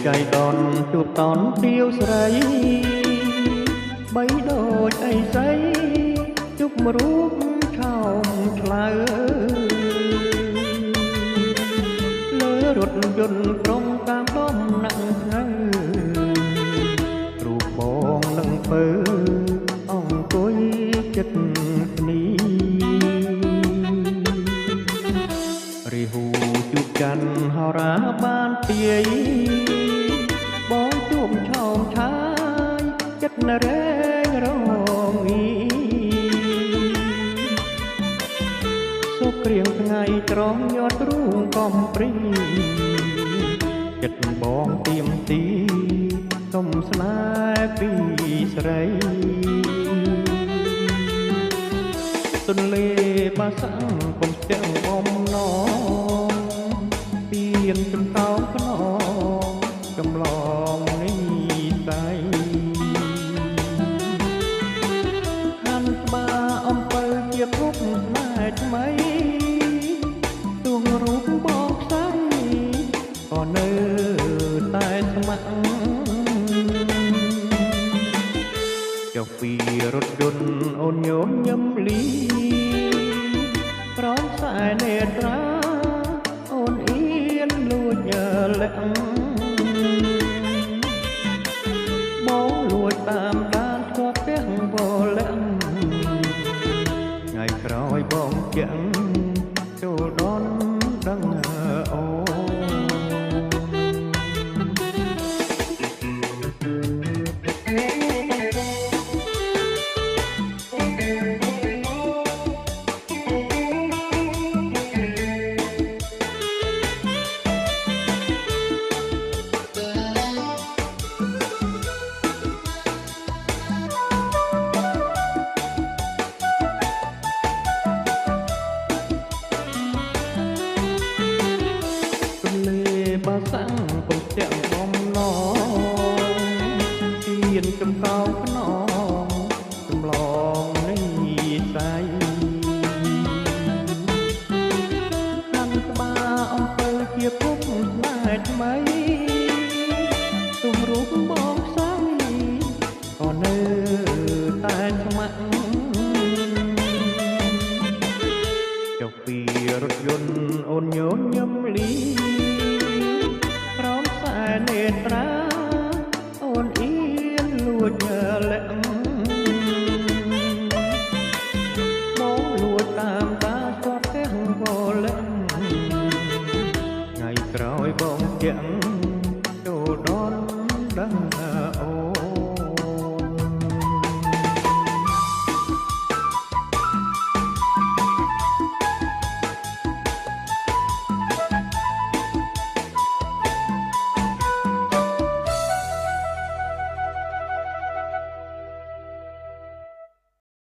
ចៃដន្យជួបតន់ទាវស្រីបីដូចអីស្អីជុំរូបឆោមឆ្លើលើរថយន្តក្រុងតាមដំណាក់ស្នៅរូបបងនឹងពើអង្គុយចិត្តគ្នារីហូជួបច័ន្ទហោរាបានទាយបងជួបឆោមឆាយចិត្តនរែងរងអ៊ីសុខគ្រៀងថ្ងៃត្រង់យត់រូងកំព្រីចិត្តបងទៀមទីសុំស្នេហ៍ពីស្រីទន្លេបាសាំងកុំស្ទះបំណងពៀនចំតោងខ្នងចម្លងនេះស្័យខាន់ស្បាអំពើជាភពស្នេហ៍ថ្មីទួងរូបបងខ្សែក៏នៅតែស្ម័គ្រចុះពីរថយន្តអូនញញឹមលីប្រងខ្សែនេត្រាអូនអៀនលួចលាក់បងលួចតាមដានស្គាល់ផ្ទះវលាក់ថ្ងៃក្រោយបងចាំងចូលដល់ដឹងអូបាសាំងកុំស្ទះបំណងទៀនចំកោខ្នងចម្លងនេះស្័យខាន់ក្បាលអំពើជាភពស្នេហ៍ថ្មីទោះរូបបងខ្សែក៏នៅតែស្ម័គ្រចុះពីរថយន្តអូនញញឹមលីនេត្រា